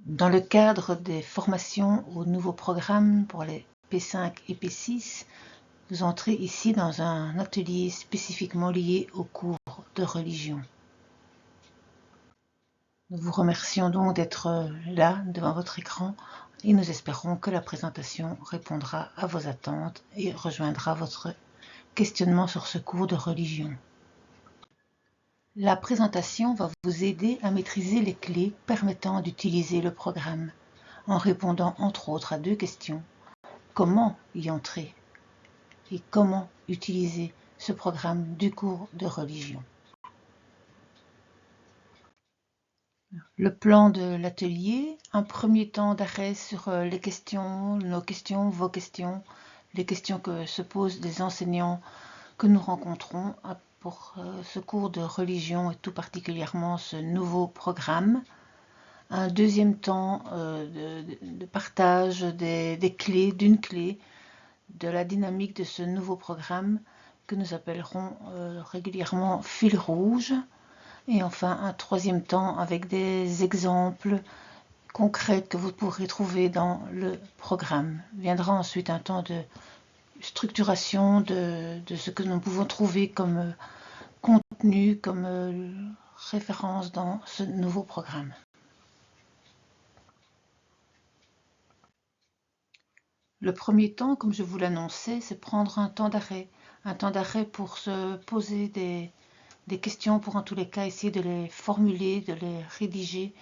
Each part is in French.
Dans le cadre des formations au nouveau programme pour les P5 et P6, vous entrez ici dans un atelier spécifiquement lié aux cours de religion. Nous vous remercions donc d'être là devant votre écran et nous espérons que la présentation répondra à vos attentes et rejoindra votre questionnement sur ce cours de religion. La présentation va vous aider à maîtriser les clés permettant d'utiliser le programme, en répondant entre autres à 2 questions. Comment y entrer et comment utiliser ce programme du cours de religion. Le plan de l'atelier, un premier temps d'arrêt sur les questions, nos questions, vos questions, les questions que se posent les enseignants que nous rencontrons pour ce cours de religion et tout particulièrement ce nouveau programme. Un deuxième temps de partage des clés, d'une clé, de la dynamique de ce nouveau programme que nous appellerons régulièrement fil rouge. Et enfin, un troisième temps avec des exemples concrets que vous pourrez trouver dans le programme. Viendra ensuite un temps de structuration de ce que nous pouvons trouver comme contenu, comme référence dans ce nouveau programme. Le premier temps, comme je vous l'annonçais, c'est prendre un temps d'arrêt pour se poser des questions, pour en tous les cas essayer de les formuler, de les rédiger.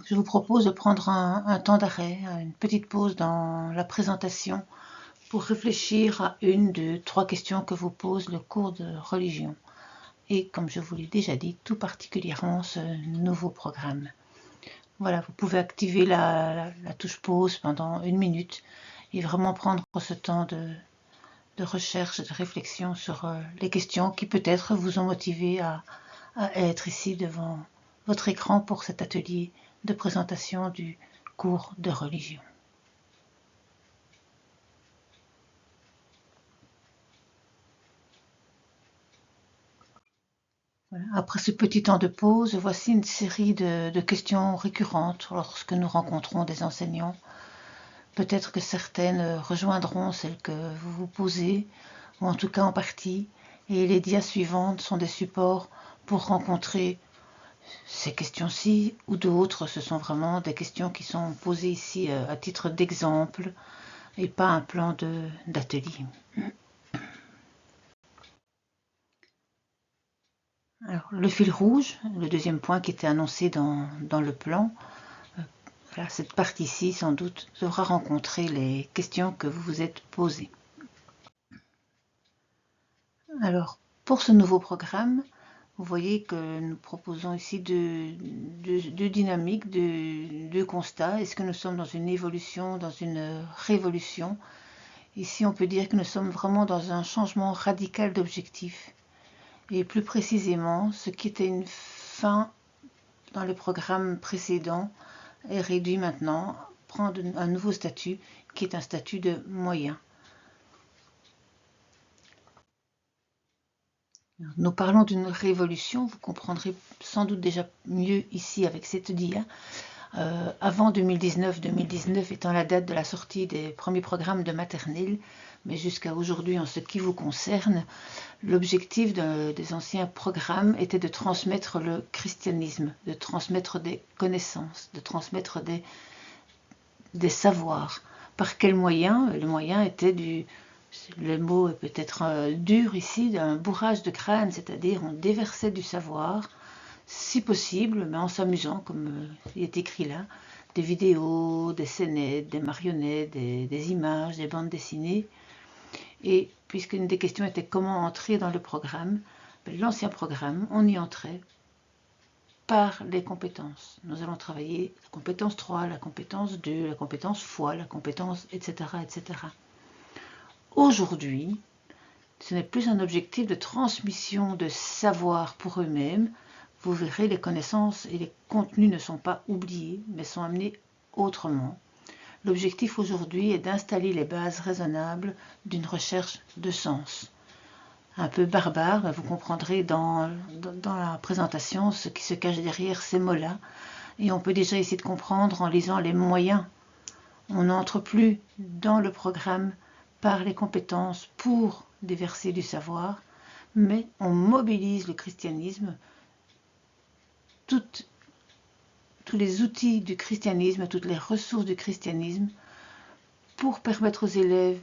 Je vous propose de prendre un temps d'arrêt, une petite pause dans la présentation pour réfléchir à 1, 2, 3 questions que vous pose le cours de religion. Et comme je vous l'ai déjà dit, tout particulièrement ce nouveau programme. Voilà, vous pouvez activer la touche pause pendant 1 minute et vraiment prendre ce temps de recherche, de réflexion sur les questions qui peut-être vous ont motivé à être ici devant votre écran pour cet atelier de présentation du cours de religion. Voilà. Après ce petit temps de pause, voici une série de questions récurrentes lorsque nous rencontrons des enseignants. Peut-être que certaines rejoindront celles que vous vous posez, ou en tout cas en partie, et les dias suivantes sont des supports pour rencontrer ces questions-ci ou d'autres. Ce sont vraiment des questions qui sont posées ici à titre d'exemple et pas un plan d'atelier. Alors, le fil rouge, le deuxième point qui était annoncé dans le plan, voilà, cette partie-ci, sans doute, devra rencontrer les questions que vous vous êtes posées. Alors, pour ce nouveau programme, vous voyez que nous proposons ici deux dynamiques, deux constats. Est-ce que nous sommes dans une évolution, dans une révolution? Ici, on peut dire que nous sommes vraiment dans un changement radical d'objectif. Et plus précisément, ce qui était une fin dans le programme précédent est réduit maintenant, prend un nouveau statut qui est un statut de moyen. Nous parlons d'une révolution, vous comprendrez sans doute déjà mieux ici avec cette dia. Avant 2019 étant la date de la sortie des premiers programmes de maternelle, mais jusqu'à aujourd'hui en ce qui vous concerne, l'objectif des anciens programmes était de transmettre le christianisme, de transmettre des connaissances, de transmettre des savoirs. Par quel moyen? Le moyen était le mot est peut-être dur ici, d'un bourrage de crâne, c'est-à-dire on déversait du savoir, si possible, mais en s'amusant, comme il est écrit là, des vidéos, des scénettes, des marionnettes, des images, des bandes dessinées. Et puisqu'une des questions était comment entrer dans le programme, l'ancien programme, on y entrait par les compétences. Nous allons travailler la compétence 3, la compétence 2, la compétence foi, la compétence, etc. etc. Aujourd'hui, ce n'est plus un objectif de transmission de savoir pour eux-mêmes. Vous verrez, les connaissances et les contenus ne sont pas oubliés, mais sont amenés autrement. L'objectif aujourd'hui est d'installer les bases raisonnables d'une recherche de sens. Un peu barbare, mais vous comprendrez dans la présentation ce qui se cache derrière ces mots-là. et on peut déjà essayer de comprendre en lisant les moyens. On n'entre plus dans le programme par les compétences pour déverser du savoir, mais on mobilise le christianisme, tous les outils du christianisme, toutes les ressources du christianisme pour permettre aux élèves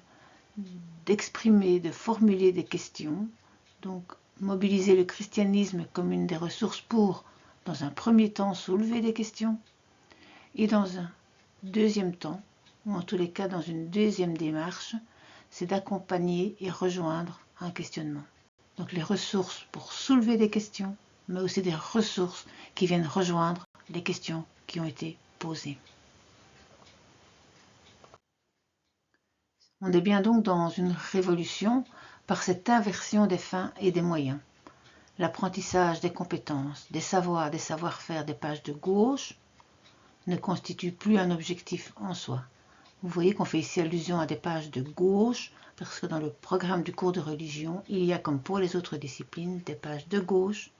d'exprimer, de formuler des questions. Donc, mobiliser le christianisme comme une des ressources pour, dans un premier temps, soulever des questions, et dans un deuxième temps, ou en tous les cas dans une deuxième démarche, c'est d'accompagner et rejoindre un questionnement. Donc les ressources pour soulever des questions, mais aussi des ressources qui viennent rejoindre les questions qui ont été posées. On est bien donc dans une révolution par cette inversion des fins et des moyens. L'apprentissage des compétences, des savoirs, des savoir-faire des pages de gauche ne constitue plus un objectif en soi. Vous voyez qu'on fait ici allusion à des pages de gauche, parce que dans le programme du cours de religion, il y a, comme pour les autres disciplines, des pages de gauche,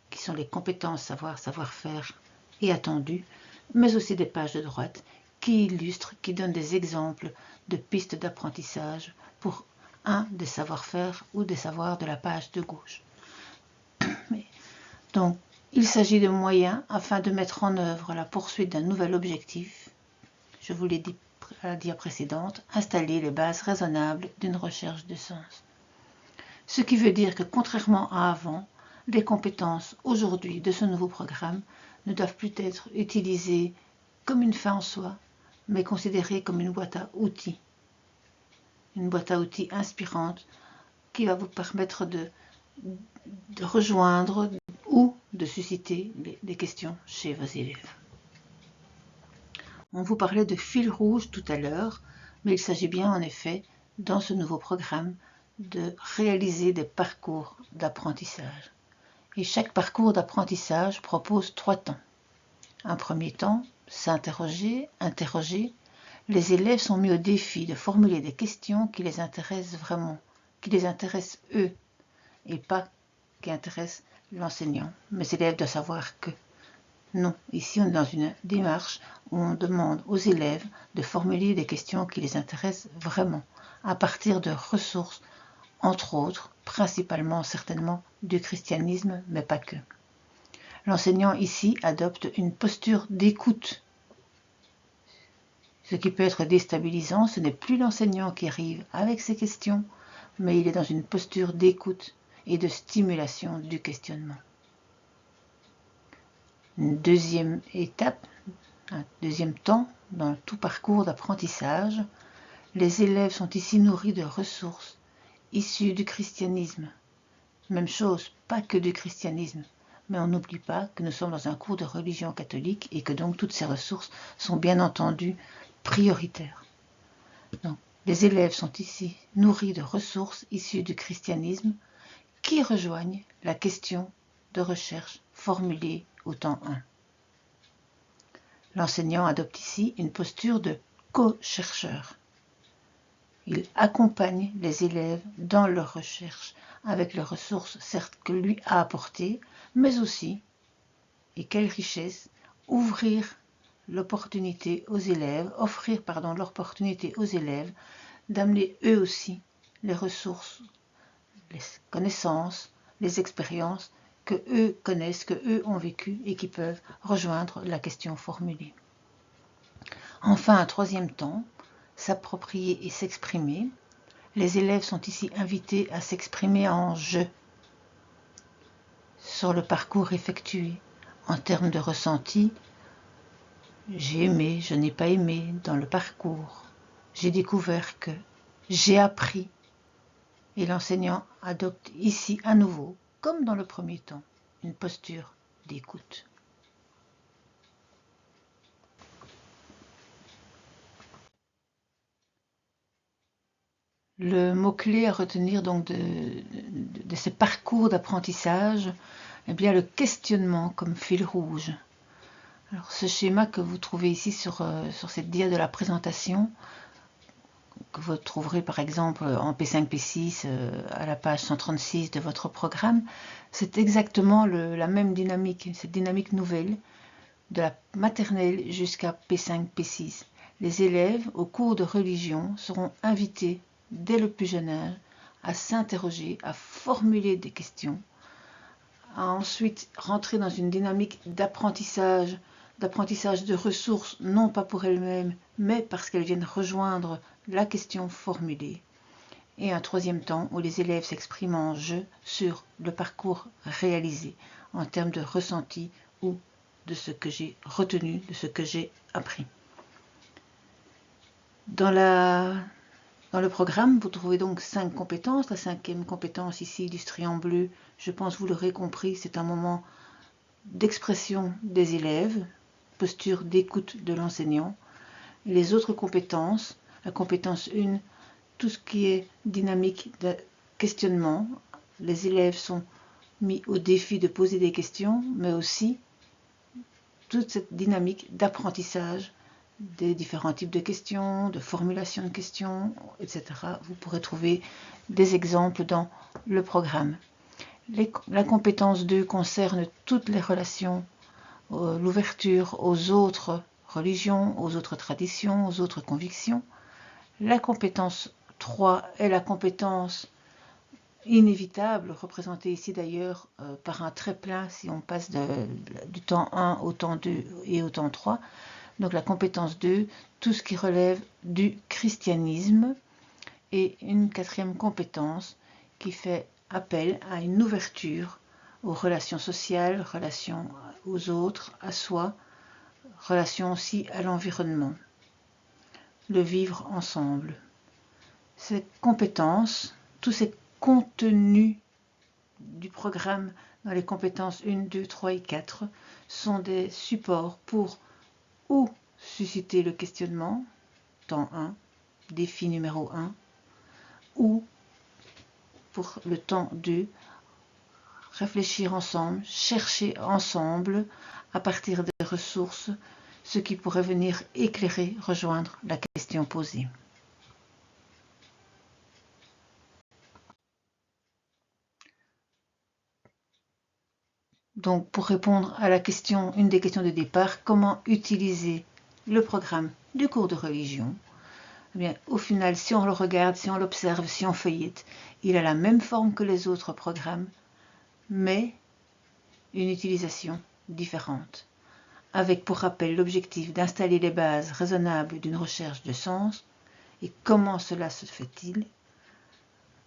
qui sont les compétences, savoir, savoir-faire et attendus, mais aussi des pages de droite, qui illustrent, qui donnent des exemples de pistes d'apprentissage pour un des savoir-faire ou des savoirs de la page de gauche. Donc, il s'agit de moyens afin de mettre en œuvre la poursuite d'un nouvel objectif. Je vous l'ai dit à la dia précédente, installer les bases raisonnables d'une recherche de sens. Ce qui veut dire que contrairement à avant, les compétences aujourd'hui de ce nouveau programme ne doivent plus être utilisées comme une fin en soi, mais considérées comme une boîte à outils. Une boîte à outils inspirante qui va vous permettre de rejoindre ou de susciter des questions chez vos élèves. On vous parlait de fil rouge tout à l'heure, mais il s'agit bien en effet, dans ce nouveau programme, de réaliser des parcours d'apprentissage. Et chaque parcours d'apprentissage propose 3 temps. Un premier temps, s'interroger, interroger. Les élèves sont mis au défi de formuler des questions qui les intéressent vraiment, qui les intéressent eux, et pas qui intéressent l'enseignant. Mais les élèves doivent savoir que non, ici on est dans une démarche où on demande aux élèves de formuler des questions qui les intéressent vraiment, à partir de ressources, entre autres, principalement certainement du christianisme, mais pas que. L'enseignant ici adopte une posture d'écoute. Ce qui peut être déstabilisant, ce n'est plus l'enseignant qui arrive avec ses questions, mais il est dans une posture d'écoute et de stimulation du questionnement. Une deuxième étape, un deuxième temps dans tout parcours d'apprentissage, les élèves sont ici nourris de ressources issues du christianisme. Même chose, pas que du christianisme, mais on n'oublie pas que nous sommes dans un cours de religion catholique et que donc toutes ces ressources sont bien entendu prioritaires. Donc, les élèves sont ici nourris de ressources issues du christianisme qui rejoignent la question de recherche formulée au temps 1. L'enseignant adopte ici une posture de co-chercheur. Il accompagne les élèves dans leur recherche avec les ressources certes que lui a apportées, mais aussi, et quelle richesse, offrir l'opportunité aux élèves d'amener eux aussi les ressources, les connaissances, les expériences que eux connaissent, que eux ont vécu et qui peuvent rejoindre la question formulée. Enfin, un troisième temps, s'approprier et s'exprimer. Les élèves sont ici invités à s'exprimer en jeu sur le parcours effectué, en termes de ressenti. J'ai aimé, je n'ai pas aimé dans le parcours. J'ai découvert que, j'ai appris. Et l'enseignant adopte ici à nouveau, comme dans le premier temps, une posture d'écoute. Le mot-clé à retenir donc de ces parcours d'apprentissage, eh bien le questionnement comme fil rouge. Alors ce schéma que vous trouvez ici sur cette dia de la présentation, que vous trouverez par exemple en P5-P6 à la page 136 de votre programme, c'est exactement la même dynamique, cette dynamique nouvelle de la maternelle jusqu'à P5, P6. Les élèves au cours de religion seront invités dès le plus jeune âge à s'interroger, à formuler des questions, à ensuite rentrer dans une dynamique d'apprentissage de ressources, non pas pour elles-mêmes, mais parce qu'elles viennent rejoindre la question formulée. Et un troisième temps où les élèves s'expriment en jeu sur le parcours réalisé, en termes de ressenti ou de ce que j'ai retenu, de ce que j'ai appris. Dans le programme, vous trouvez donc 5 compétences. La 5e compétence ici, illustrée en bleu, je pense vous l'aurez compris, c'est un moment d'expression des élèves, posture d'écoute de l'enseignant. Les autres compétences, la compétence 1, tout ce qui est dynamique de questionnement. Les élèves sont mis au défi de poser des questions, mais aussi toute cette dynamique d'apprentissage des différents types de questions, de formulation de questions, etc. Vous pourrez trouver des exemples dans le programme. La compétence 2 concerne toutes les relations, l'ouverture aux autres religions, aux autres traditions, aux autres convictions. La compétence 3 est la compétence inévitable, représentée ici d'ailleurs par un trait plein si on passe du temps 1 au temps 2 et au temps 3. Donc la compétence 2, tout ce qui relève du christianisme, et une 4e compétence qui fait appel à une ouverture aux relations sociales, relations aux autres, à soi, relations aussi à l'environnement. Le vivre ensemble. Ces compétences, tous ces contenus du programme dans les compétences 1, 2, 3 et 4 sont des supports pour ou susciter le questionnement, temps 1, défi numéro 1, ou pour le temps 2, réfléchir ensemble, chercher ensemble à partir des ressources ce qui pourrait venir éclairer, rejoindre la question posée. Donc, pour répondre à la question, une des questions de départ, comment utiliser le programme du cours de religion? Eh bien, au final, si on le regarde, si on l'observe, si on feuillette, il a la même forme que les autres programmes, mais une utilisation différente. Avec pour rappel l'objectif d'installer les bases raisonnables d'une recherche de sens. Et comment cela se fait-il?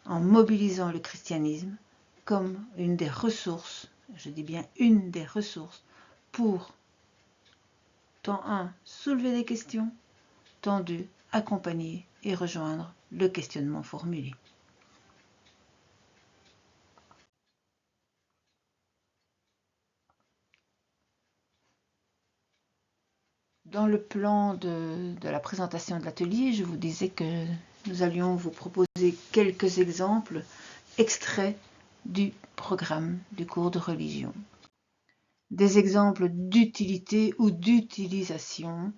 En mobilisant le christianisme comme une des ressources, je dis bien une des ressources, pour, temps 1, soulever des questions, temps 2, accompagner et rejoindre le questionnement formulé. Dans le plan de la présentation de l'atelier, je vous disais que nous allions vous proposer quelques exemples extraits du programme du cours de religion. Des exemples d'utilité ou d'utilisation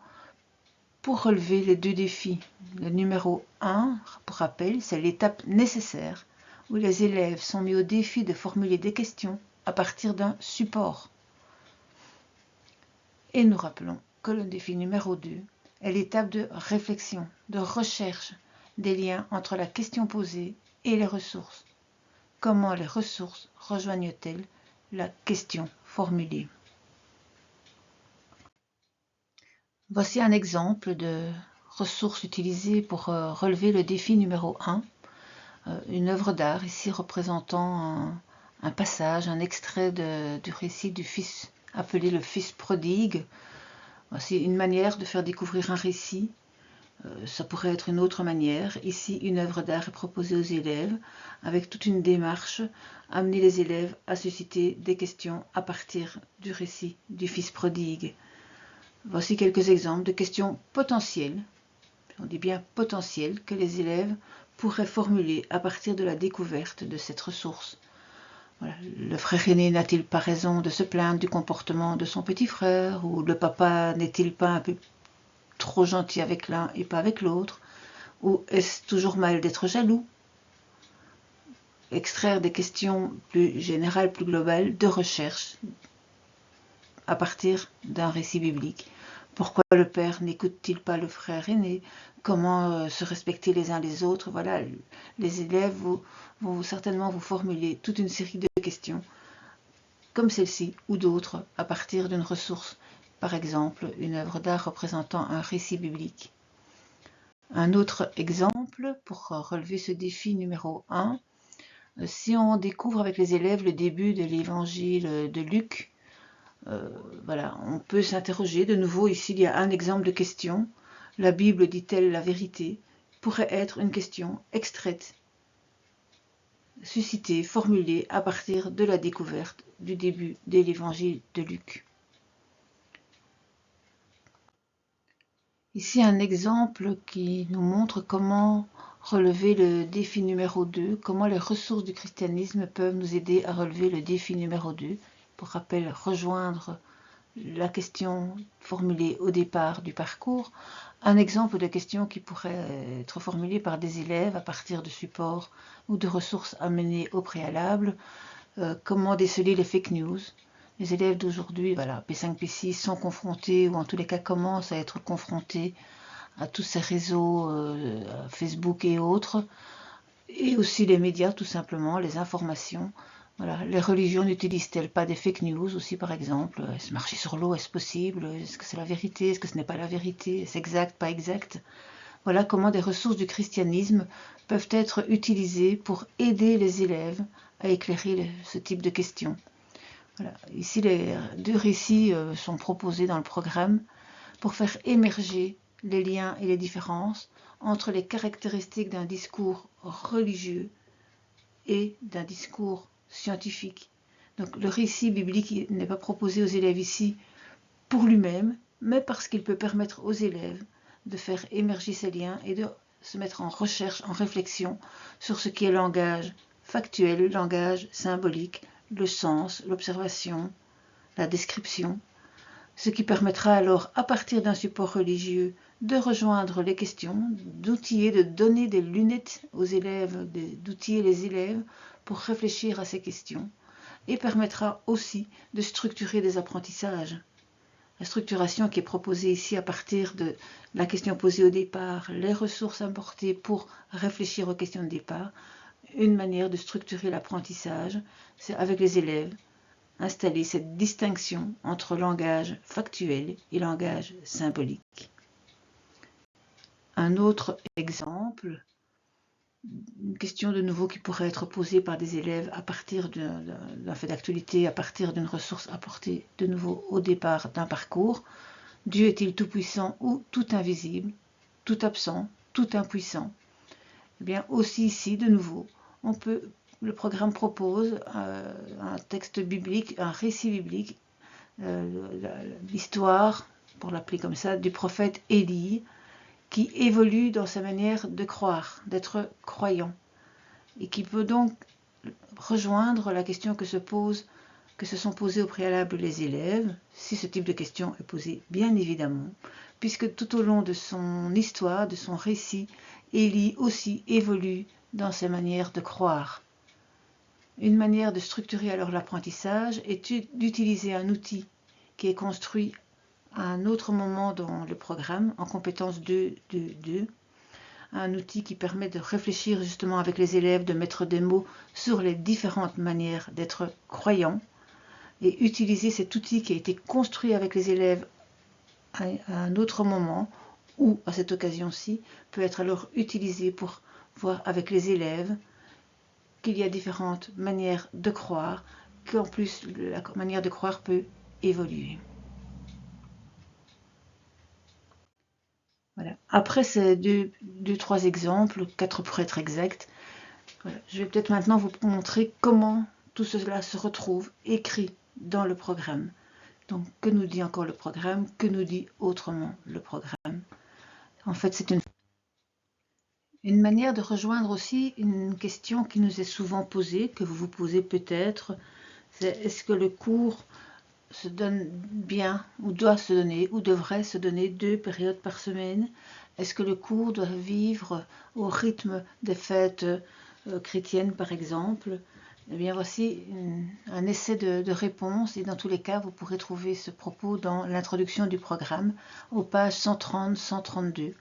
pour relever les 2 défis. Le numéro 1, pour rappel, c'est l'étape nécessaire où les élèves sont mis au défi de formuler des questions à partir d'un support. Et nous rappelons que le défi numéro 2 est l'étape de réflexion, de recherche des liens entre la question posée et les ressources. Comment les ressources rejoignent-elles la question formulée? Voici un exemple de ressources utilisées pour relever le défi numéro 1. Une œuvre d'art ici représentant un passage, un extrait du récit du fils appelé le fils prodigue. Voici une manière de faire découvrir un récit. Ça pourrait être une autre manière. Ici, une œuvre d'art est proposée aux élèves avec toute une démarche, amener les élèves à susciter des questions à partir du récit du fils prodigue. Voici quelques exemples de questions potentielles, on dit bien potentielles, que les élèves pourraient formuler à partir de la découverte de cette ressource. Voilà. Le frère aîné n'a-t-il pas raison de se plaindre du comportement de son petit frère? Ou le papa n'est-il pas un peu trop gentil avec l'un et pas avec l'autre? Ou est-ce toujours mal d'être jaloux? Extraire des questions plus générales, plus globales, de recherche, à partir d'un récit biblique. Pourquoi le père n'écoute-t-il pas le frère aîné? Comment se respecter les uns les autres? Voilà, les élèves vont certainement vous formuler toute une série de questions comme celle-ci ou d'autres à partir d'une ressource, par exemple une œuvre d'art représentant un récit biblique. Un autre exemple pour relever ce défi numéro 1, si on découvre avec les élèves le début de l'évangile de Luc, voilà, on peut s'interroger de nouveau. Ici, il y a un exemple de question. La Bible dit-elle la vérité? Pourrait être une question extraite, suscitée, formulée à partir de la découverte du début de l'évangile de Luc. Ici, un exemple qui nous montre comment relever le défi numéro 2, comment les ressources du christianisme peuvent nous aider à relever le défi numéro 2. Pour rappel, rejoindre la question formulée au départ du parcours, un exemple de question qui pourrait être formulée par des élèves à partir de supports ou de ressources amenées au préalable. Comment déceler les fake news? Les élèves d'aujourd'hui, voilà, P5, P6, sont confrontés, ou en tous les cas commencent à être confrontés à tous ces réseaux, Facebook et autres, et aussi les médias tout simplement, les informations. Voilà. Les religions n'utilisent-elles pas des fake news aussi, par exemple? Est-ce marcher sur l'eau, est-ce possible? Est-ce que c'est la vérité? Est-ce que ce n'est pas la vérité? Est-ce exact, pas exact? Voilà comment des ressources du christianisme peuvent être utilisées pour aider les élèves à éclairer ce type de questions. Voilà. Ici, les deux récits sont proposés dans le programme pour faire émerger les liens et les différences entre les caractéristiques d'un discours religieux et d'un discours scientifique. Donc le récit biblique n'est pas proposé aux élèves ici pour lui-même, mais parce qu'il peut permettre aux élèves de faire émerger ces liens et de se mettre en recherche, en réflexion sur ce qui est langage factuel, langage symbolique, le sens, l'observation, la description, ce qui permettra alors, à partir d'un support religieux, de rejoindre les questions, d'outiller, de donner des lunettes aux élèves, d'outiller les élèves pour réfléchir à ces questions, et permettra aussi de structurer des apprentissages. La structuration qui est proposée ici à partir de la question posée au départ, les ressources apportées pour réfléchir aux questions de départ, une manière de structurer l'apprentissage, c'est avec les élèves, installer cette distinction entre langage factuel et langage symbolique. Un autre exemple, une question de nouveau qui pourrait être posée par des élèves à partir d'un fait d'actualité, à partir d'une ressource apportée de nouveau au départ d'un parcours. Dieu est-il tout puissant ou tout invisible, tout absent, tout impuissant? Eh bien aussi ici, de nouveau, le programme propose un texte biblique, un récit biblique, l'histoire, pour l'appeler comme ça, du prophète Élie, qui évolue dans sa manière de croire, d'être croyant, et qui peut donc rejoindre la question que se sont posées au préalable les élèves, si ce type de question est posé, bien évidemment, puisque tout au long de son histoire, de son récit, Élie aussi évolue dans sa manière de croire. Une manière de structurer alors l'apprentissage est d'utiliser un outil qui est construit à un autre moment dans le programme, en compétence 2.2.2, un outil qui permet de réfléchir justement avec les élèves, de mettre des mots sur les différentes manières d'être croyant, et utiliser cet outil qui a été construit avec les élèves à un autre moment, ou à cette occasion-ci, peut être alors utilisé pour voir avec les élèves qu'il y a différentes manières de croire, qu'en plus la manière de croire peut évoluer. Voilà. Après ces trois exemples, 4 pour être exact, voilà. Je vais peut-être maintenant vous montrer comment tout cela se retrouve écrit dans le programme. Donc, que nous dit encore le programme? Que nous dit autrement le programme? En fait, c'est une manière de rejoindre aussi une question qui nous est souvent posée, que vous vous posez peut-être, c'est est-ce que le cours se donne bien, ou doit se donner, ou devrait se donner 2 périodes par semaine? Est-ce que le cours doit vivre au rythme des fêtes chrétiennes, par exemple? Eh bien, voici un essai de réponse et dans tous les cas, vous pourrez trouver ce propos dans l'introduction du programme aux pages 130-132.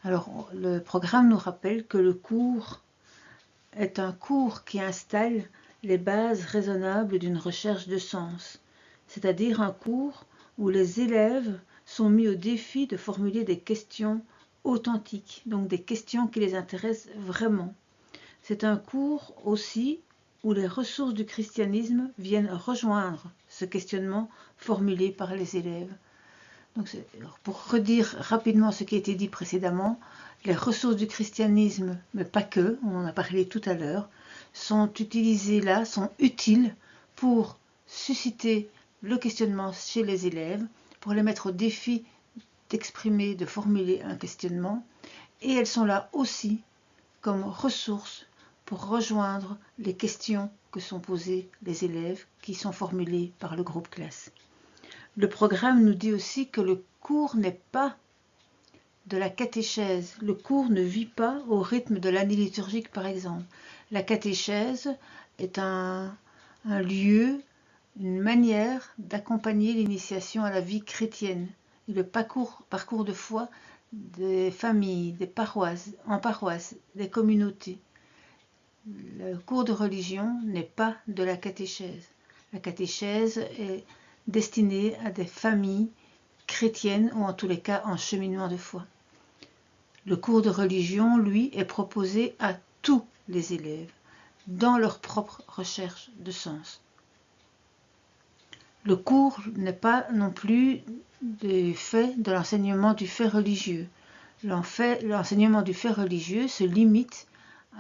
Alors, le programme nous rappelle que le cours est un cours qui installe les bases raisonnables d'une recherche de sens, c'est-à-dire un cours où les élèves sont mis au défi de formuler des questions authentiques, donc des questions qui les intéressent vraiment. C'est un cours aussi où les ressources du christianisme viennent rejoindre ce questionnement formulé par les élèves. Donc, pour redire rapidement ce qui a été dit précédemment, les ressources du christianisme, mais pas que, on en a parlé tout à l'heure, sont utilisées là, sont utiles pour susciter le questionnement chez les élèves, pour les mettre au défi d'exprimer, de formuler un questionnement, et elles sont là aussi comme ressources pour rejoindre les questions que sont posées les élèves qui sont formulées par le groupe classe. Le programme nous dit aussi que le cours n'est pas de la catéchèse. Le cours ne vit pas au rythme de l'année liturgique, par exemple. La catéchèse est un lieu, une manière d'accompagner l'initiation à la vie chrétienne et le parcours de foi des familles, des paroisses, en paroisse, des communautés. Le cours de religion n'est pas de la catéchèse. La catéchèse est destinée à des familles chrétiennes ou en tous les cas en cheminement de foi. Le cours de religion, lui, est proposé à tous les élèves dans leur propre recherche de sens. Le cours n'est pas non plus du fait de l'enseignement du fait religieux. L'enseignement du fait religieux se limite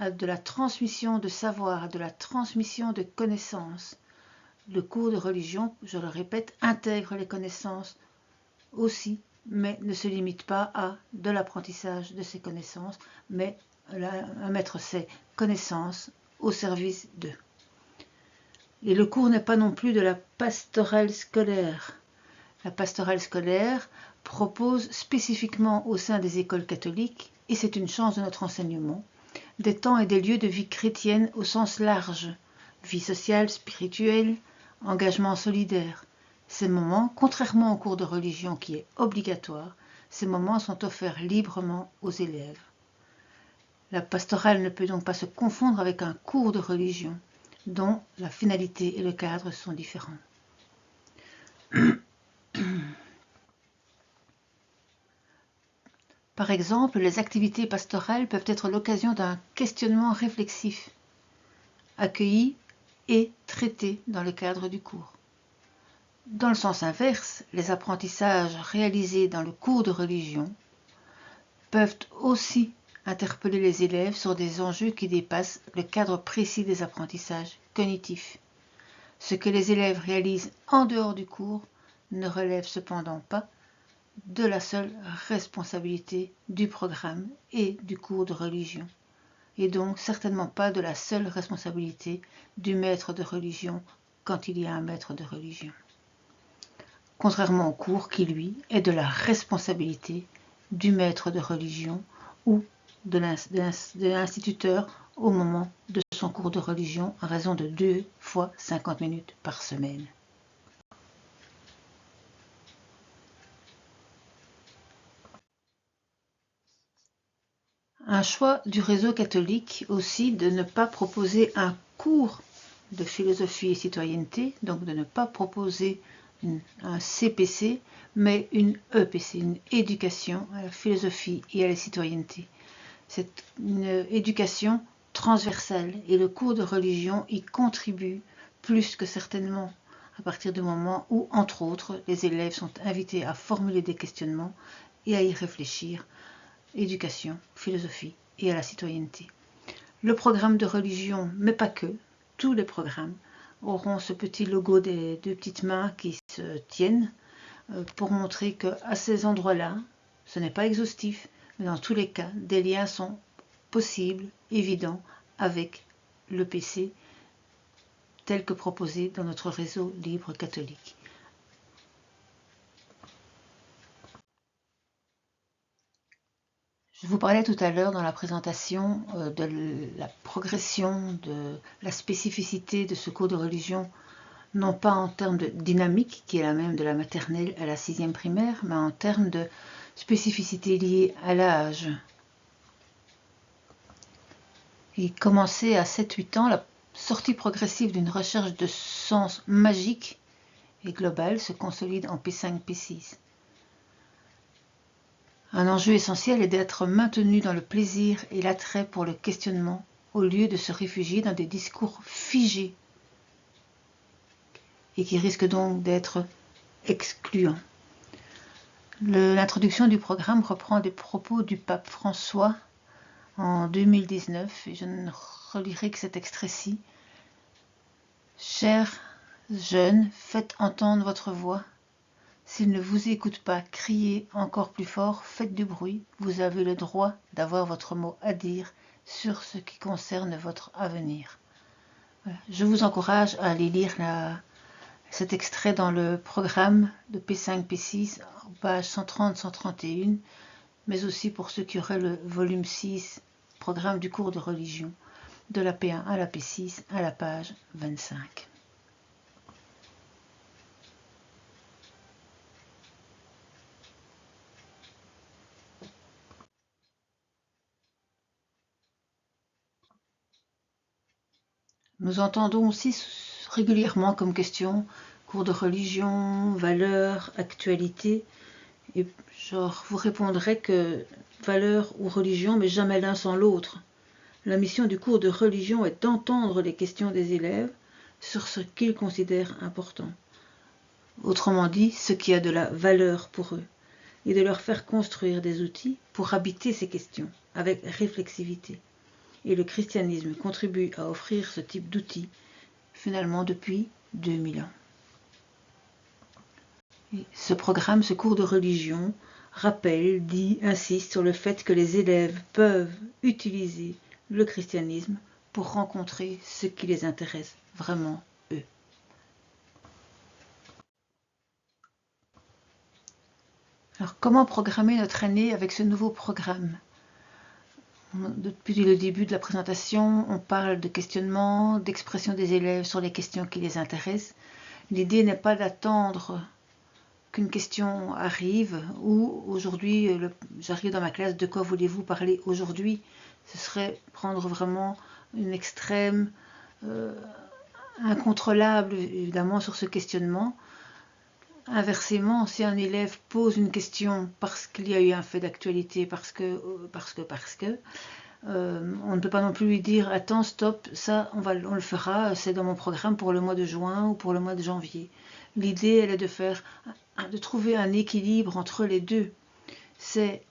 à de la transmission de savoir, à de la transmission de connaissances. Le cours de religion, je le répète, intègre les connaissances aussi, mais ne se limite pas à de l'apprentissage de ces connaissances, mais à mettre ces connaissances au service d'eux. Et le cours n'est pas non plus de la pastorale scolaire. La pastorale scolaire propose spécifiquement au sein des écoles catholiques, et c'est une chance de notre enseignement, des temps et des lieux de vie chrétienne au sens large, vie sociale, spirituelle, engagement solidaire. Ces moments, contrairement au cours de religion qui est obligatoire, ces moments sont offerts librement aux élèves. La pastorale ne peut donc pas se confondre avec un cours de religion, dont la finalité et le cadre sont différents. Par exemple, les activités pastorales peuvent être l'occasion d'un questionnement réflexif, accueilli et traité dans le cadre du cours. Dans le sens inverse, les apprentissages réalisés dans le cours de religion peuvent aussi interpeller les élèves sur des enjeux qui dépassent le cadre précis des apprentissages cognitifs. Ce que les élèves réalisent en dehors du cours ne relève cependant pas de la seule responsabilité du programme et du cours de religion, et donc certainement pas de la seule responsabilité du maître de religion quand il y a un maître de religion. Contrairement au cours qui, lui, est de la responsabilité du maître de religion ou de l'instituteur au moment de son cours de religion à raison de 2 fois 50 minutes par semaine. Un choix du réseau catholique aussi de ne pas proposer un cours de philosophie et citoyenneté, donc de ne pas proposer un CPC, mais une EPC, une éducation à la philosophie et à la citoyenneté. C'est une éducation transversale et le cours de religion y contribue plus que certainement à partir du moment où, entre autres, les élèves sont invités à formuler des questionnements et à y réfléchir. Éducation, philosophie et à la citoyenneté. Le programme de religion, mais pas que, tous les programmes auront ce petit logo des 2 petites mains qui se tiennent pour montrer qu'à ces endroits-là, ce n'est pas exhaustif, mais dans tous les cas, des liens sont possibles, évidents, avec le PC tel que proposé dans notre réseau libre catholique. Je vous parlais tout à l'heure dans la présentation de la progression, de la spécificité de ce cours de religion, non pas en termes de dynamique, qui est la même de la maternelle à la 6e primaire, mais en termes de spécificité liée à l'âge. Et commencer à 7-8 ans, la sortie progressive d'une recherche de sens magique et global se consolide en P5, P6. Un enjeu essentiel est d'être maintenu dans le plaisir et l'attrait pour le questionnement, au lieu de se réfugier dans des discours figés et qui risquent donc d'être excluants. L'introduction du programme reprend des propos du pape François en 2019 et je ne relirai que cet extrait-ci. Chers jeunes, faites entendre votre voix. S'ils ne vous écoutent pas, criez encore plus fort, faites du bruit. Vous avez le droit d'avoir votre mot à dire sur ce qui concerne votre avenir. Voilà. Je vous encourage à aller lire cet extrait dans le programme de P5, P6, page 130-131, mais aussi pour ceux qui auraient le volume 6, programme du cours de religion, de la P1 à la P6, à la page 25. Nous entendons aussi régulièrement comme question cours de religion, valeurs, actualité, et je vous répondrai que valeurs ou religion, mais jamais l'un sans l'autre. La mission du cours de religion est d'entendre les questions des élèves sur ce qu'ils considèrent important. Autrement dit, ce qui a de la valeur pour eux, et de leur faire construire des outils pour habiter ces questions avec réflexivité. Et le christianisme contribue à offrir ce type d'outils, finalement depuis 2000 ans. Et ce programme, ce cours de religion, rappelle, dit, insiste sur le fait que les élèves peuvent utiliser le christianisme pour rencontrer ce qui les intéresse vraiment, eux. Alors, comment programmer notre année avec ce nouveau programme ? Depuis le début de la présentation, on parle de questionnement, d'expression des élèves sur les questions qui les intéressent. L'idée n'est pas d'attendre qu'une question arrive ou aujourd'hui, j'arrive dans ma classe, de quoi voulez-vous parler aujourd'hui ? Ce serait prendre vraiment une extrême incontrôlable, évidemment, sur ce questionnement. Inversement, si un élève pose une question parce qu'il y a eu un fait d'actualité, parce que, on ne peut pas non plus lui dire « Attends, stop, ça, on le fera, c'est dans mon programme pour le mois de juin ou pour le mois de janvier ». L'idée, elle est de trouver un équilibre entre les deux. C'est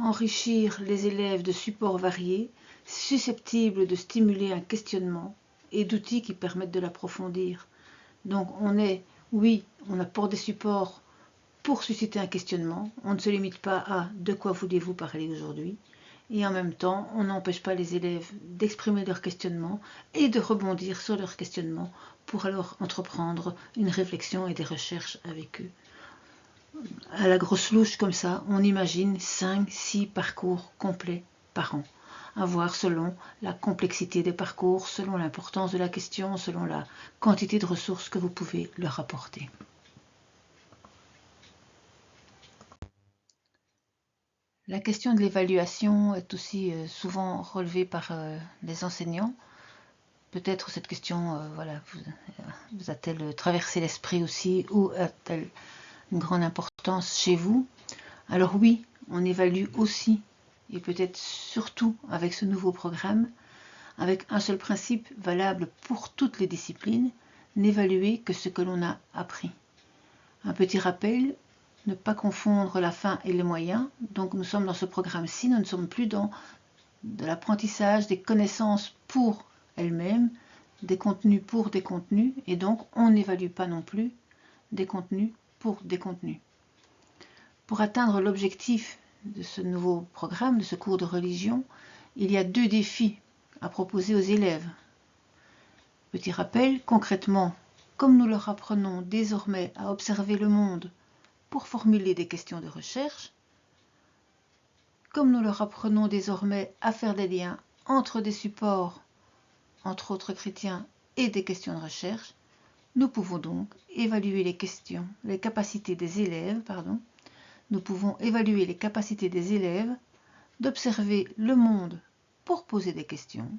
enrichir les élèves de supports variés, susceptibles de stimuler un questionnement et d'outils qui permettent de l'approfondir. Donc oui, on apporte des supports pour susciter un questionnement. On ne se limite pas à « de quoi voulez-vous parler aujourd'hui ?» et en même temps, on n'empêche pas les élèves d'exprimer leur questionnement et de rebondir sur leur questionnement pour alors entreprendre une réflexion et des recherches avec eux. À la grosse louche comme ça, on imagine 5-6 parcours complets par an, à voir selon la complexité des parcours, selon l'importance de la question, selon la quantité de ressources que vous pouvez leur apporter. La question de l'évaluation est aussi souvent relevée par les enseignants. Peut-être cette question vous a-t-elle traversé l'esprit aussi ou a-t-elle une grande importance chez vous? Alors oui, on évalue aussi, et peut-être surtout avec ce nouveau programme, avec un seul principe valable pour toutes les disciplines, n'évaluer que ce que l'on a appris. Un petit rappel, ne pas confondre la fin et les moyens. Donc nous sommes dans ce programme-ci, nous ne sommes plus dans de l'apprentissage des connaissances pour elles-mêmes, des contenus pour des contenus, et donc on n'évalue pas non plus des contenus pour des contenus. Pour atteindre l'objectif de ce nouveau programme, de ce cours de religion, il y a 2 défis à proposer aux élèves. Petit rappel, concrètement, comme nous leur apprenons désormais à observer le monde pour formuler des questions de recherche, comme nous leur apprenons désormais à faire des liens entre des supports, entre autres chrétiens, et des questions de recherche, nous pouvons donc évaluer les capacités des élèves, nous pouvons évaluer les capacités des élèves d'observer le monde pour poser des questions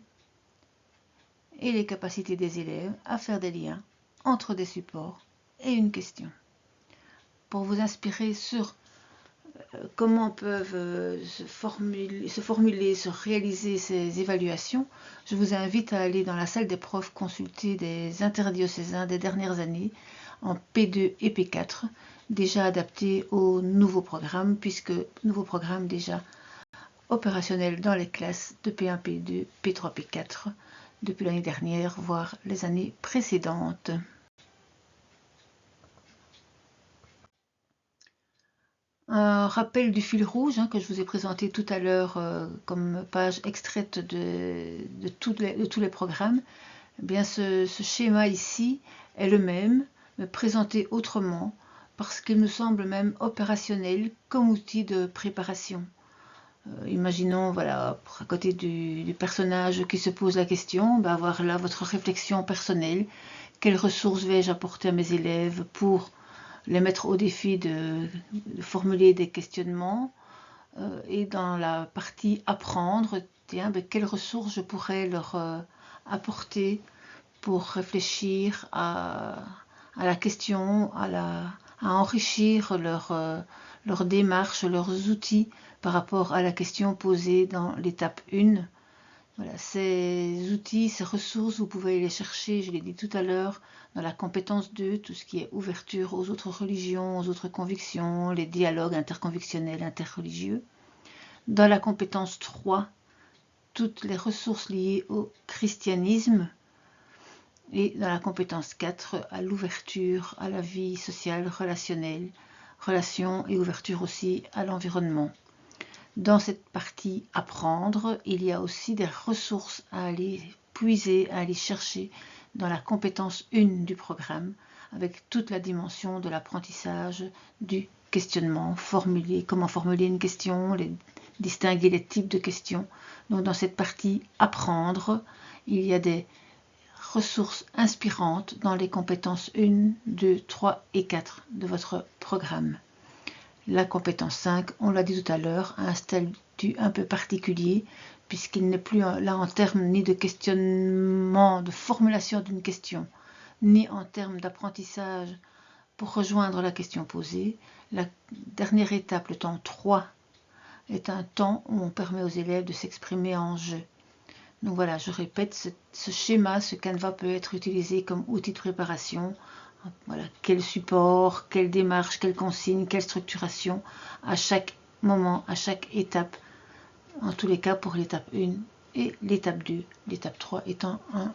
et les capacités des élèves à faire des liens entre des supports et une question. Pour vous inspirer sur comment peuvent se réaliser ces évaluations, je vous invite à aller dans la salle des profs consulter des interdiocésains des dernières années en P2 et P4, déjà adaptés au nouveau programme, puisque nouveau programme déjà opérationnel dans les classes de P1, P2, P3, P4 depuis l'année dernière, voire les années précédentes. Un rappel du fil rouge que je vous ai présenté tout à l'heure comme page extraite de tous les programmes. Eh bien, ce schéma ici est le même, mais présenté autrement, parce qu'il nous semble même opérationnel comme outil de préparation. Imaginons, voilà, à côté du personnage qui se pose la question, avoir là votre réflexion personnelle. Quelles ressources vais-je apporter à mes élèves pour les mettre au défi de formuler des questionnements, et dans la partie apprendre, tiens, quelles ressources je pourrais leur apporter pour réfléchir à la question, à enrichir leur démarche, leurs outils par rapport à la question posée dans l'étape 1. Voilà, ces outils, ces ressources, vous pouvez les chercher, je l'ai dit tout à l'heure, dans la compétence 2, tout ce qui est ouverture aux autres religions, aux autres convictions, les dialogues interconvictionnels, interreligieux. Dans la compétence 3, toutes les ressources liées au christianisme. Et dans la compétence 4, à l'ouverture à la vie sociale, relationnelle, relation et ouverture aussi à l'environnement. Dans cette partie apprendre, il y a aussi des ressources à aller puiser, à aller chercher dans la compétence 1 du programme, avec toute la dimension de l'apprentissage, du questionnement, comment formuler une question, distinguer les types de questions. Donc dans cette partie apprendre, il y a des ressources inspirantes dans les compétences 1, 2, 3 et 4 de votre programme. La compétence 5, on l'a dit tout à l'heure, a un statut un peu particulier, puisqu'il n'est plus là en termes ni de questionnement, de formulation d'une question, ni en termes d'apprentissage pour rejoindre la question posée. La dernière étape, le temps 3, est un temps où on permet aux élèves de s'exprimer en jeu. Donc voilà, je répète, ce schéma, ce canevas peut être utilisé comme outil de préparation. Voilà, quel support, quelle démarche, quelle consigne, quelle structuration à chaque moment, à chaque étape, en tous les cas pour l'étape 1 et l'étape 2, l'étape 3 étant un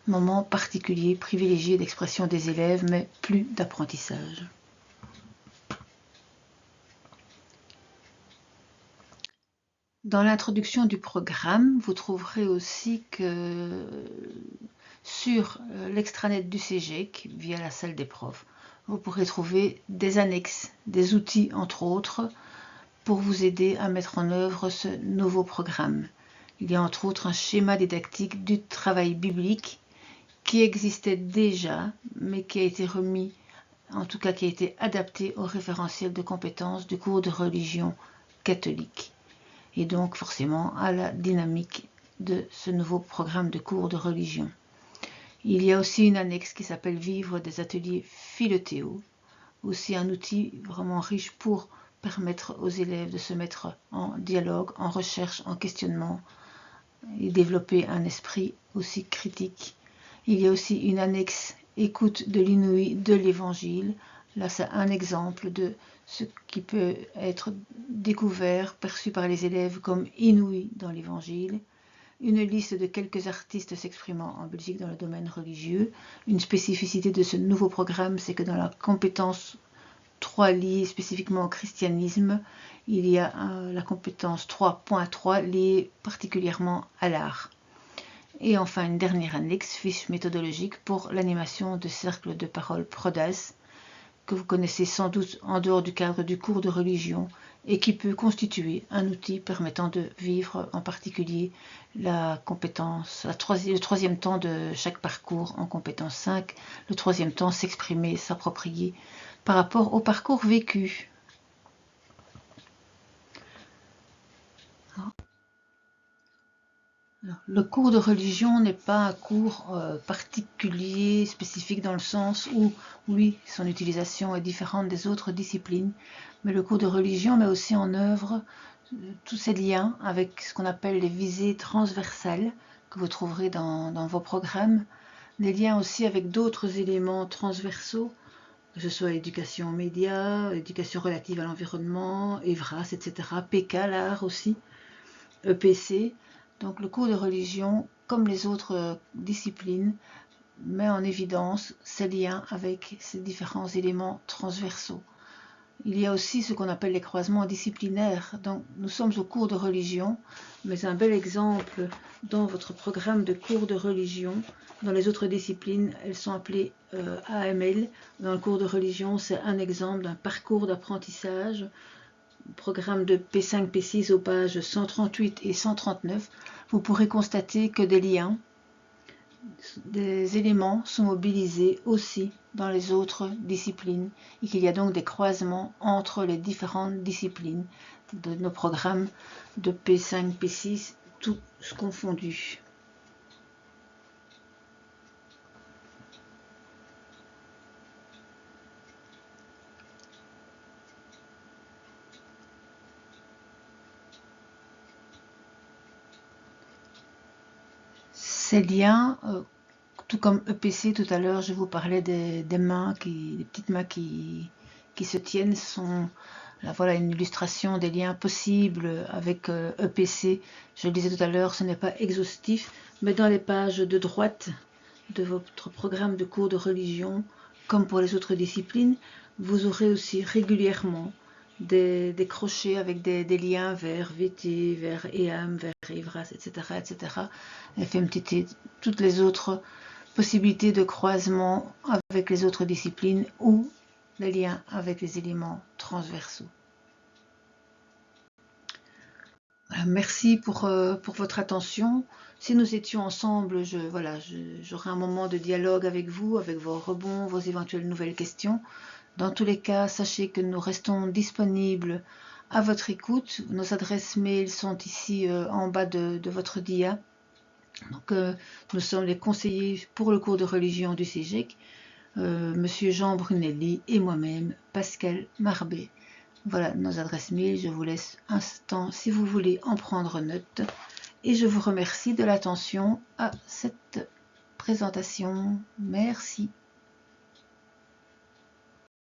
moment particulier, privilégié d'expression des élèves, mais plus d'apprentissage. Dans l'introduction du programme, vous trouverez aussi que sur l'extranet du CEGEC, via la salle des profs, vous pourrez trouver des annexes, des outils entre autres, pour vous aider à mettre en œuvre ce nouveau programme. Il y a entre autres un schéma didactique du travail biblique qui existait déjà, mais qui a été remis, en tout cas qui a été adapté au référentiel de compétences du cours de religion catholique, et donc forcément à la dynamique de ce nouveau programme de cours de religion. Il y a aussi une annexe qui s'appelle Vivre des ateliers Philothéo, aussi un outil vraiment riche pour permettre aux élèves de se mettre en dialogue, en recherche, en questionnement et développer un esprit aussi critique. Il y a aussi une annexe Écoute de l'inouï de l'Évangile. Là, c'est un exemple de ce qui peut être découvert, perçu par les élèves comme inouï dans l'Évangile. Une liste de quelques artistes s'exprimant en Belgique dans le domaine religieux. Une spécificité de ce nouveau programme, c'est que dans la compétence 3 liée spécifiquement au christianisme, il y a la compétence 3.3 liée particulièrement à l'art. Et enfin, une dernière annexe, fiche méthodologique pour l'animation de cercles de parole Prodas, que vous connaissez sans doute en dehors du cadre du cours de religion et qui peut constituer un outil permettant de vivre en particulier la compétence, le troisième temps de chaque parcours en compétence 5, le troisième temps s'exprimer, s'approprier par rapport au parcours vécu. Le cours de religion n'est pas un cours particulier, spécifique dans le sens où, oui, son utilisation est différente des autres disciplines, mais le cours de religion met aussi en œuvre tous ces liens avec ce qu'on appelle les visées transversales que vous trouverez dans vos programmes, des liens aussi avec d'autres éléments transversaux, que ce soit éducation aux médias, éducation relative à l'environnement, EVRAS, etc., PK, l'art aussi, EPC. Donc le cours de religion, comme les autres disciplines, met en évidence ces liens avec ces différents éléments transversaux. Il y a aussi ce qu'on appelle les croisements disciplinaires. Donc nous sommes au cours de religion, mais un bel exemple dans votre programme de cours de religion. Dans les autres disciplines, elles sont appelées AML. Dans le cours de religion, c'est un exemple d'un parcours d'apprentissage. Programme de P5, P6 aux pages 138 et 139, vous pourrez constater que des liens, des éléments sont mobilisés aussi dans les autres disciplines et qu'il y a donc des croisements entre les différentes disciplines de nos programmes de P5, P6, tous confondus. Ces liens, tout comme EPC tout à l'heure, je vous parlais des mains, des petites mains qui se tiennent, sont là, voilà une illustration des liens possibles avec EPC. Je le disais tout à l'heure, ce n'est pas exhaustif, mais dans les pages de droite de votre programme de cours de religion, comme pour les autres disciplines, vous aurez aussi régulièrement des crochets avec des liens vers VT, vers EAM, vers EVRAS, etc. etc. FMTT, toutes les autres possibilités de croisement avec les autres disciplines ou les liens avec les éléments transversaux. Merci pour votre attention. Si nous étions ensemble, j'aurai un moment de dialogue avec vous, avec vos rebonds, vos éventuelles nouvelles questions. Dans tous les cas, sachez que nous restons disponibles à votre écoute. Nos adresses mail sont ici en bas de votre dia. Donc, nous sommes les conseillers pour le cours de religion du CEGEC, Monsieur Jean Brunelli et moi-même, Pascal Marbet. Voilà nos adresses mail, je vous laisse un instant si vous voulez en prendre note. Et je vous remercie de l'attention à cette présentation. Merci.